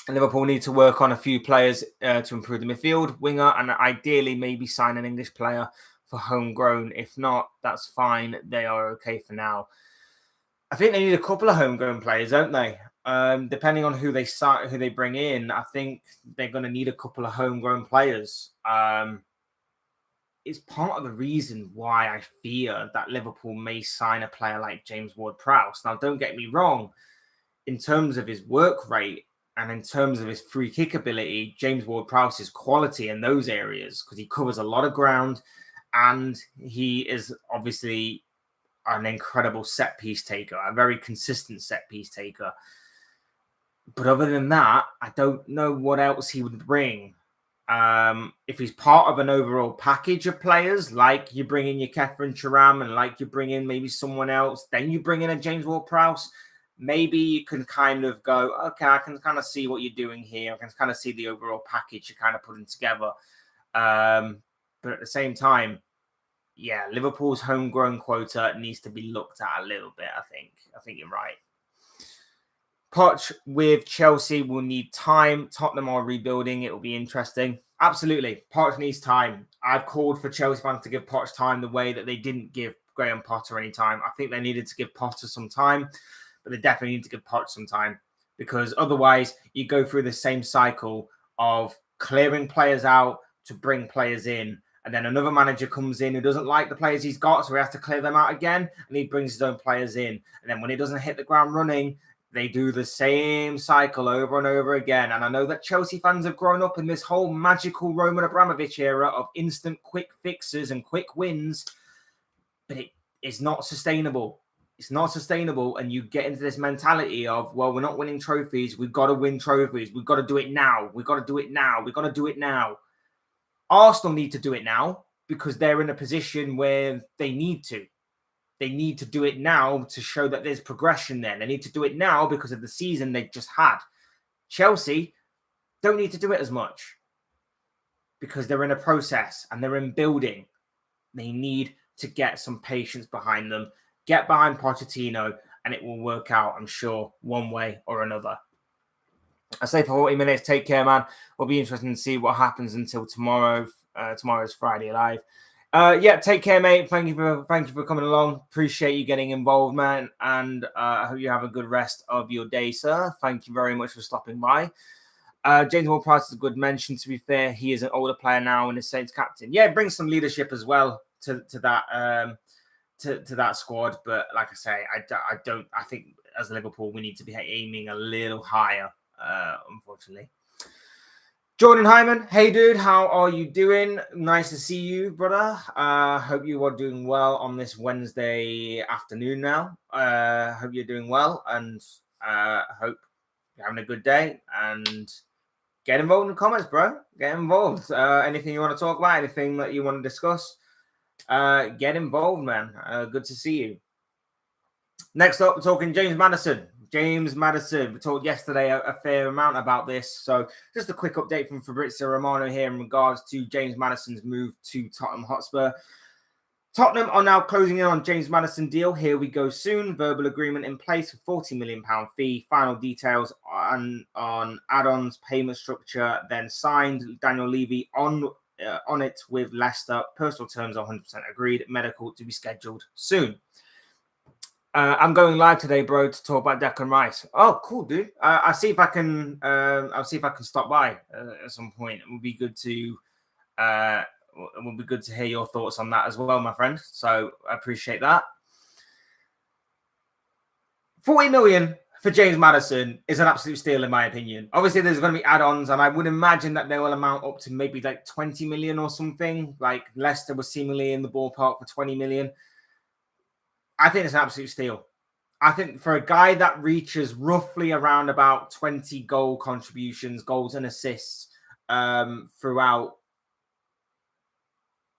And Liverpool need to work on a few players to improve the midfield, winger, and ideally maybe sign an English player for homegrown. If not, that's fine. They are okay for now. I think they need a couple of homegrown players, don't they? Depending on who they bring in, I think they're going to need a couple of homegrown players. It's part of the reason why I fear that Liverpool may sign a player like James Ward-Prowse. Now, don't get me wrong. In terms of his work rate and in terms of his free kick ability, James Ward-Prowse is quality in those areas because he covers a lot of ground and he is obviously an incredible set piece taker, a very consistent set piece taker. But other than that, I don't know what else he would bring. If he's part of an overall package of players, like you bring in your Catherine Churam and like you bring in maybe someone else, then you bring in a James Ward-Prowse, maybe you can kind of go, okay, I can kind of see what you're doing here. I can kind of see the overall package you're kind of putting together. But at the same time, yeah, Liverpool's homegrown quota needs to be looked at a little bit, I think. I think you're right. Poch with Chelsea will need time. Tottenham are rebuilding. It will be interesting. Absolutely. Poch needs time. I've called for Chelsea fans to give Poch time the way that they didn't give Graham Potter any time. I think they needed to give Potter some time, but they definitely need to give Poch some time, because otherwise you go through the same cycle of clearing players out to bring players in. And then another manager comes in who doesn't like the players he's got, so he has to clear them out again, and he brings his own players in. And then when he doesn't hit the ground running, they do the same cycle over and over again. And I know that Chelsea fans have grown up in this whole magical Roman Abramovich era of instant quick fixes and quick wins, but it is not sustainable. It's not sustainable. And you get into this mentality of, well, we're not winning trophies. We've got to win trophies. We've got to do it now. We've got to do it now. We've got to do it now. Arsenal need to do it now because they're in a position where they need to. They need to do it now to show that there's progression there. They need to do it now because of the season they just had. Chelsea don't need to do it as much because they're in a process and they're in building. They need to get some patience behind them, get behind Pochettino, and it will work out, I'm sure, one way or another. I say for 40 minutes, take care, man. It'll be interesting to see what happens until tomorrow. Tomorrow's Friday Live. Yeah, take care, mate. Thank you for coming along. Appreciate you getting involved, man. And I hope you have a good rest of your day, sir. Thank you very much for stopping by. James Ward-Prowse is a good mention, to be fair. He is an older player now and is Saints captain. Yeah, bring some leadership as well to that to that squad. But like I say, I think as Liverpool, we need to be aiming a little higher, unfortunately. Jordan Hyman, hey dude, how are you doing? Nice to see you, brother. Hope you are doing well on this Wednesday afternoon now. Hope you're doing well, and hope you're having a good day. And get involved in the comments, bro. Get involved. Anything you want to talk about, anything that you want to discuss, get involved, man. Good to see you. Next up, we're talking James Maddison. James Maddison. We talked yesterday a fair amount about this. So just a quick update from Fabrizio Romano here in regards to James Maddison's move to Tottenham Hotspur. Tottenham are now closing in on James Maddison deal. Here we go soon. Verbal agreement in place for £40 million fee. Final details on add-ons, payment structure, then signed. Daniel Levy on it with Leicester. Personal terms are 100% agreed. Medical to be scheduled soon. I'm going live today, bro, to talk about Declan Rice. Oh, cool, dude. I'll see if I can. I'll see if I can stop by at some point. It would be good to. It would be good to hear your thoughts on that as well, my friend. So I appreciate that. 40 million for James Maddison is an absolute steal, in my opinion. Obviously, there's going to be add-ons, and I would imagine that they will amount up to maybe like 20 million or something. Like Leicester was seemingly in the ballpark for 20 million. I think it's an absolute steal. I think for a guy that reaches roughly around about 20 goal contributions, goals and assists throughout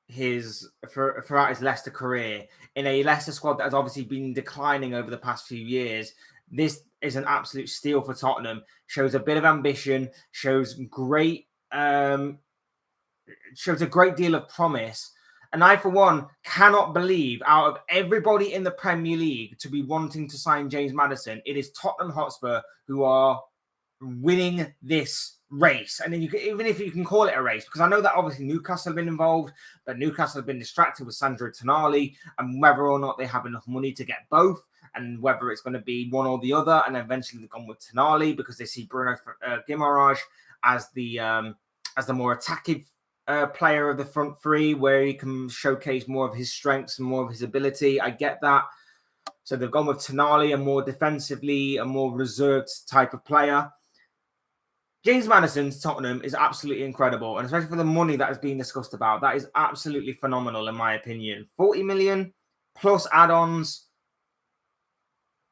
his Leicester career, in a Leicester squad that has obviously been declining over the past few years, this is an absolute steal for Tottenham. Shows a bit of ambition, shows a great deal of promise. And I, for one, cannot believe out of everybody in the Premier League to be wanting to sign James Maddison, it is Tottenham Hotspur who are winning this race. And then even if you can call it a race, because I know that obviously Newcastle have been involved, but Newcastle have been distracted with Sandro Tonali and whether or not they have enough money to get both, and whether it's going to be one or the other. And eventually they've gone with Tonali because they see Bruno Guimaraes as the more attacking player of the front three, where he can showcase more of his strengths and more of his ability. I get that. So they've gone with Tonali, a more defensively, a more reserved type of player. James Maddison to Tottenham is absolutely incredible, and especially for the money that is being discussed about, that is absolutely phenomenal in my opinion. 40 million plus add-ons,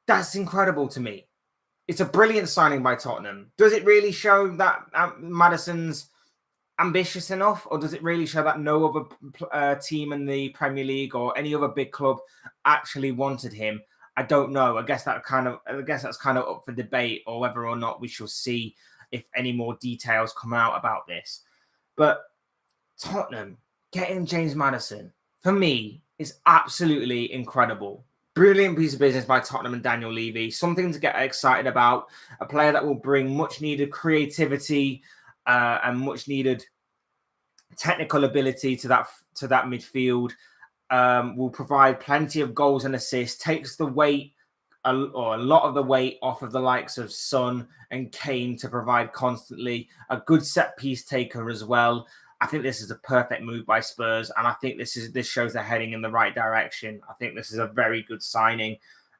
that's incredible to me. It's a brilliant signing by Tottenham. Does it really show that Maddison's ambitious enough, or does it really show that no other team in the Premier League or any other big club actually wanted him? I don't know. I guess that's kind of up for debate, or whether or not we shall see if any more details come out about this. But Tottenham getting James Maddison, for me, is absolutely incredible. Brilliant piece of business by Tottenham and Daniel Levy. Something to get excited about. A player that will bring much needed creativity and much needed technical ability to that midfield. Will provide plenty of goals and assists. Takes the weight or a lot of the weight off of the likes of Son and Kane to provide constantly. A good set piece taker as well. I think this is a perfect move by Spurs, and I think this shows they're heading in the right direction. I think this is a very good signing,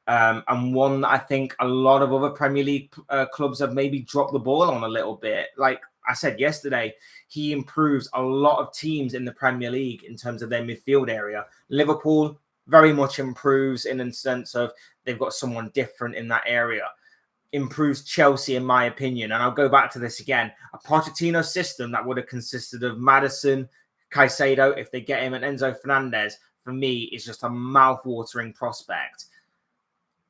and one that I think a lot of other Premier League clubs have maybe dropped the ball on a little bit. Like I said yesterday, he improves a lot of teams in the Premier League in terms of their midfield area. Liverpool very much improves in the sense of they've got someone different in that area. Improves Chelsea, in my opinion. And I'll go back to this again. A Pochettino system that would have consisted of Maddison, Caicedo, if they get him, and Enzo Fernandez, for me, is just a mouth-watering prospect.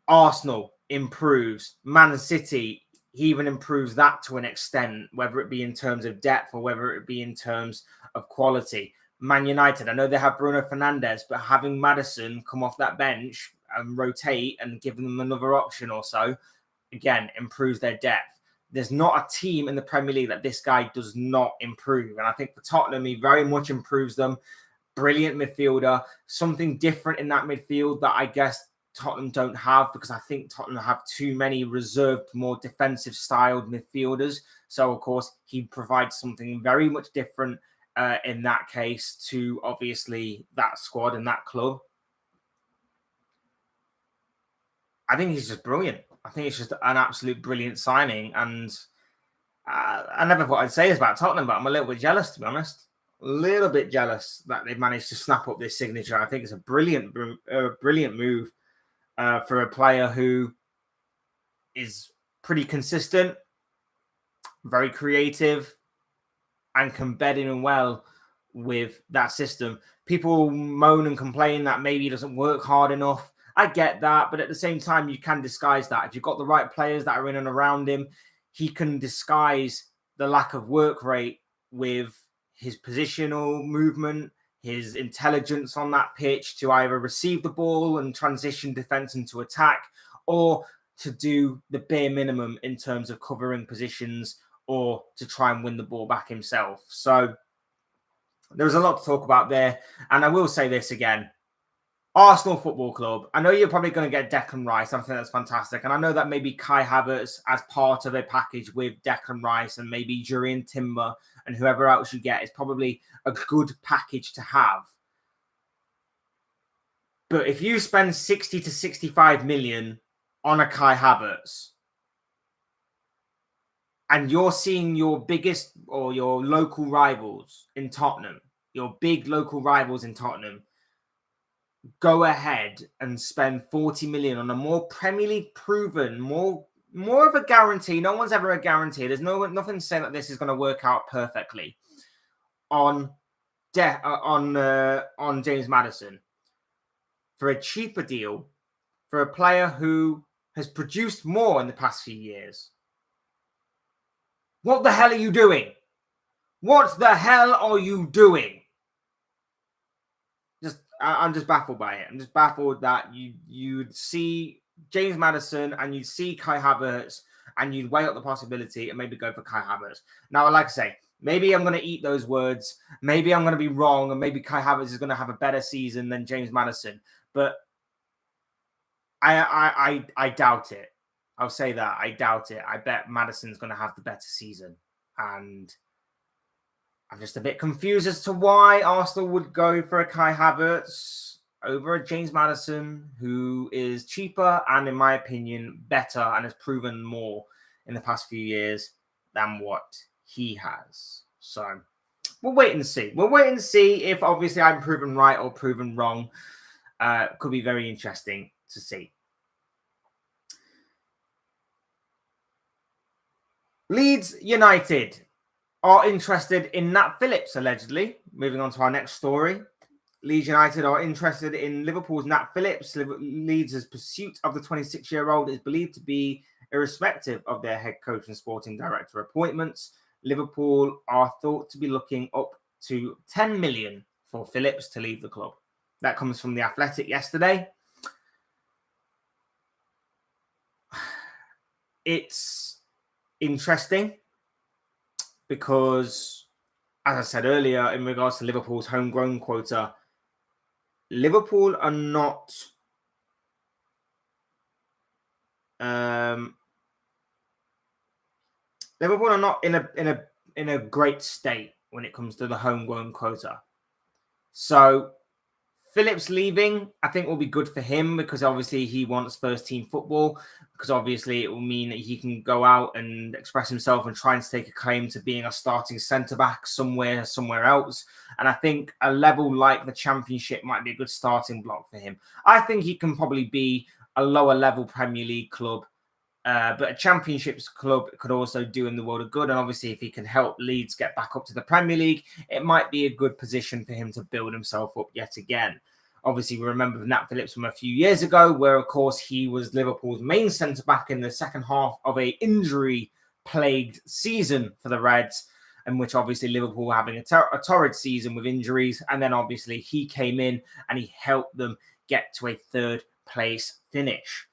Arsenal improves. Man City, he even improves that to an extent, whether it be in terms of depth or whether it be in terms of quality. Man United, I know they have Bruno Fernandes, but having Maddison come off that bench and rotate and giving them another option or so, again, improves their depth. There's not a team in the Premier League that this guy does not improve. And I think for Tottenham, he very much improves them. Brilliant midfielder. Something different in that midfield that I guess Tottenham don't have, because I think Tottenham have too many reserved, more defensive styled midfielders. So, of course, he provides something very much different in that case to obviously that squad and that club. I think he's just brilliant. I think it's just an absolute brilliant signing. And I never thought I'd say this about Tottenham, but I'm a little bit jealous, to be honest. A little bit jealous that they've managed to snap up this signature. I think it's a brilliant move for a player who is pretty consistent, very creative, and can bed in well with that system. People moan and complain that maybe he doesn't work hard enough. I get that, but at the same time, you can disguise that. If you've got the right players that are in and around him, he can disguise the lack of work rate with his positional movement, his intelligence on that pitch to either receive the ball and transition defense into attack, or to do the bare minimum in terms of covering positions or to try and win the ball back himself. So there's a lot to talk about there. And I will say this again. Arsenal Football Club. I know you're probably going to get Declan Rice. I think that's fantastic. And I know that maybe Kai Havertz as part of a package with Declan Rice and maybe Jurrien Timber and whoever else you get is probably a good package to have. But if you spend 60 to 65 million on a Kai Havertz and you're seeing your biggest or your local rivals in Tottenham, your big local rivals in Tottenham, go ahead and spend 40 million on a more Premier League proven, more of a guarantee. No one's ever a guarantee. There's nothing to say that this is going to work out perfectly on James Maddison for a cheaper deal for a player who has produced more in the past few years. What the hell are you doing? What the hell are you doing? I'm just baffled by it. I'm just baffled that you'd see James Maddison and you'd see Kai Havertz and you'd weigh up the possibility and maybe go for Kai Havertz. Now, like I say, maybe I'm going to eat those words. Maybe I'm going to be wrong, and maybe Kai Havertz is going to have a better season than James Maddison. But I doubt it. I'll say that. I doubt it. I bet Maddison's going to have the better season. And I'm just a bit confused as to why Arsenal would go for a Kai Havertz over a James Maddison, who is cheaper and, in my opinion, better and has proven more in the past few years. than what he has. So we'll wait and see. We'll wait and see if obviously I'm proven right or proven wrong. Could be very interesting to see. Leeds United are interested in Nat Phillips, allegedly. Moving on to our next story. Leeds United are interested in Liverpool's Nat Phillips. Leeds' pursuit of the 26-year-old is believed to be irrespective of their head coach and sporting director appointments. Liverpool are thought to be looking up to 10 million for Phillips to leave the club. That comes from The Athletic yesterday. It's interesting because, as I said earlier, in regards to Liverpool's homegrown quota, Liverpool are not in a great state when it comes to the homegrown quota. So Phillips leaving, I think, will be good for him because obviously he wants first team football, because obviously it will mean that he can go out and express himself and try and stake a claim to being a starting centre-back somewhere else. And I think a level like the Championship might be a good starting block for him. I think he can probably be a lower level Premier League club, but a Championships club could also do in the world of good. And obviously if he can help Leeds get back up to the Premier League, it might be a good position for him to build himself up yet again. Obviously, we remember Nat Phillips from a few years ago, where, of course, he was Liverpool's main centre-back in the second half of an injury-plagued season for the Reds, in which, obviously, Liverpool were having a torrid season with injuries. And then, obviously, he came in and he helped them get to a third-place finish.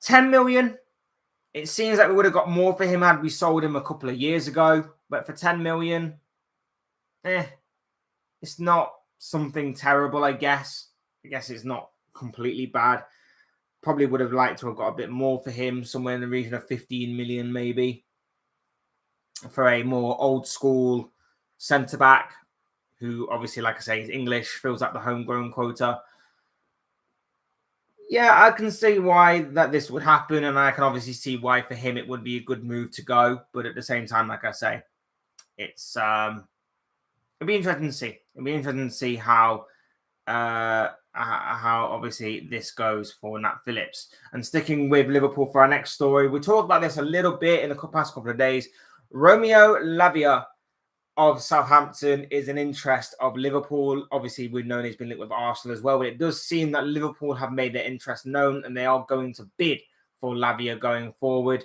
10 million. It seems like we would have got more for him had we sold him a couple of years ago. But for 10 million, it's not something terrible, I guess. I guess it's not completely bad. Probably would have liked to have got a bit more for him, somewhere in the region of 15 million maybe, for a more old school centre-back who obviously, like I say, is English, fills up the homegrown quota. Yeah, I can see why that this would happen, and I can obviously see why for him it would be a good move to go. But at the same time, like I say, it's it'd be interesting to see. It'd be interesting to see how obviously this goes for Nat Phillips. And sticking with Liverpool for our next story, we talked about this a little bit in the past couple of days. Romeo Lavia of Southampton is an interest of Liverpool. Obviously, we've known he's been linked with Arsenal as well, but it does seem that Liverpool have made their interest known and they are going to bid for Lavia going forward.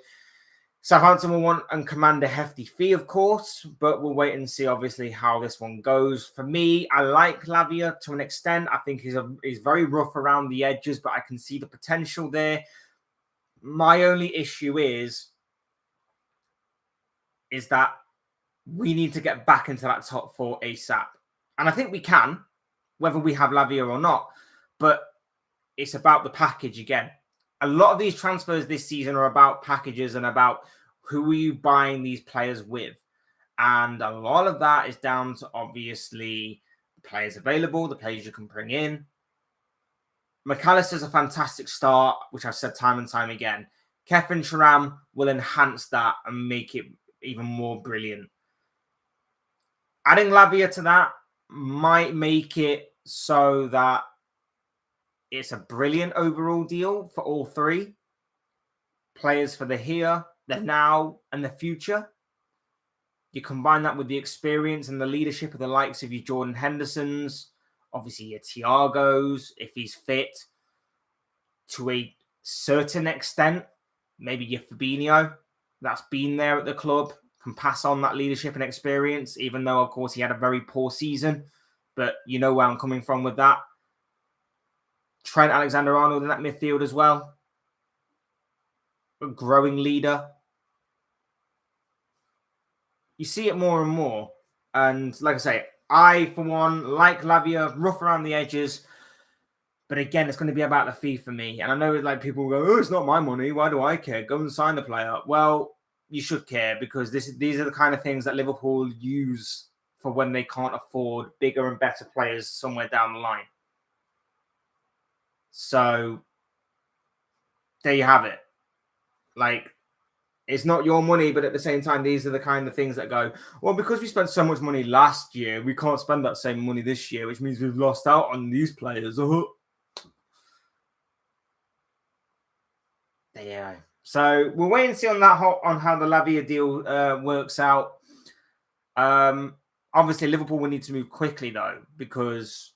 Southampton will want and command a hefty fee, of course, but we'll wait and see, obviously, how this one goes. For me, I like Lavia to an extent. I think he's very rough around the edges, but I can see the potential there. My only issue is that we need to get back into that top four ASAP. And I think we can, whether we have Lavia or not, but it's about the package again. A lot of these transfers this season are about packages and about who are you buying these players with. And a lot of that is down to, obviously, the players available, the players you can bring in. McAllister's a fantastic start, which I've said time and time again. Kefren Turam will enhance that and make it even more brilliant. Adding Lavia to that might make it so that it's a brilliant overall deal for all three players, for the here, the now, and the future. You combine that with the experience and the leadership of the likes of your Jordan Hendersons, obviously your Thiagos, if he's fit, to a certain extent, maybe your Fabinho, that's been there at the club, can pass on that leadership and experience, even though, of course, he had a very poor season. But you know where I'm coming from with that. Trent Alexander-Arnold in that midfield as well. A growing leader. You see it more and more. And like I say, I, for one, like Lavia, rough around the edges. But again, it's going to be about the fee for me. And I know like people go, oh, it's not my money. Why do I care? Go and sign the player. Well, you should care because these are the kind of things that Liverpool use for when they can't afford bigger and better players somewhere down the line. So there you have it. Like, It's not your money, but at the same time, these are the kind of things that go, well, because we spent so much money last year, we can't spend that same money this year, which means we've lost out on these players. Yeah. So we'll wait and see on that on how the Lavia deal works out. Obviously, Liverpool will need to move quickly though, because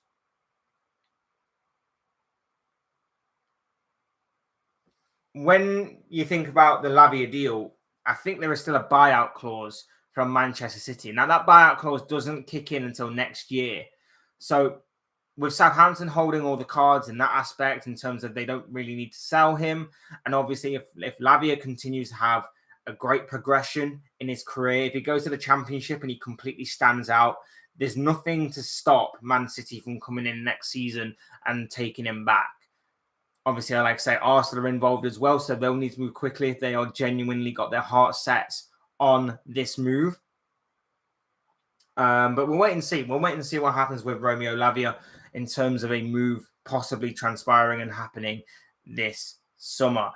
when you think about the Lavia deal, I think there is still a buyout clause from Manchester City. Now that buyout clause doesn't kick in until next year. So with Southampton holding all the cards in that aspect, in terms of they don't really need to sell him, and obviously if Lavia continues to have a great progression in his career, if he goes to the Championship and he completely stands out, there's nothing to stop Man City from coming in next season and taking him back. Obviously, like I say, Arsenal are involved as well, so they'll need to move quickly if they are genuinely got their heart set on this move. But we'll wait and see. We'll wait and see what happens with Romeo Lavia in terms of a move possibly transpiring and happening this summer.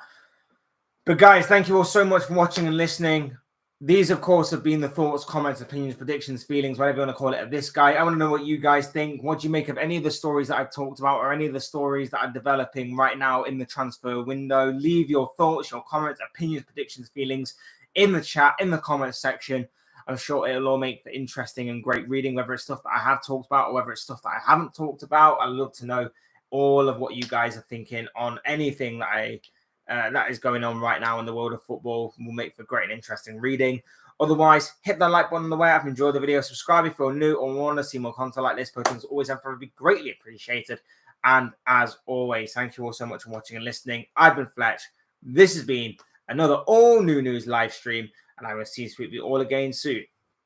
But guys, thank you all so much for watching and listening. These, of course, have been the thoughts, comments, opinions, predictions, feelings, whatever you want to call it, of this guy. I want to know what you guys think. What do you make of any of the stories that I've talked about or any of the stories that are developing right now in the transfer window? Leave your thoughts, your comments, opinions, predictions, feelings in the chat, in the comments section. I'm sure it'll all make for interesting and great reading, whether it's stuff that I have talked about or whether it's stuff that I haven't talked about. I'd love to know all of what you guys are thinking on anything that that is going on right now in the world of football. Will make for great and interesting reading. Otherwise, hit that like button on the way. I've enjoyed the video. Subscribe if you're new or want to see more content like this. Postings always and forever be greatly appreciated. And as always, thank you all so much for watching and listening. I've been Fletch. This has been another all new news live stream. And I will see you all again soon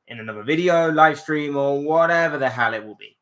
in another video, live stream, or whatever the hell it will be.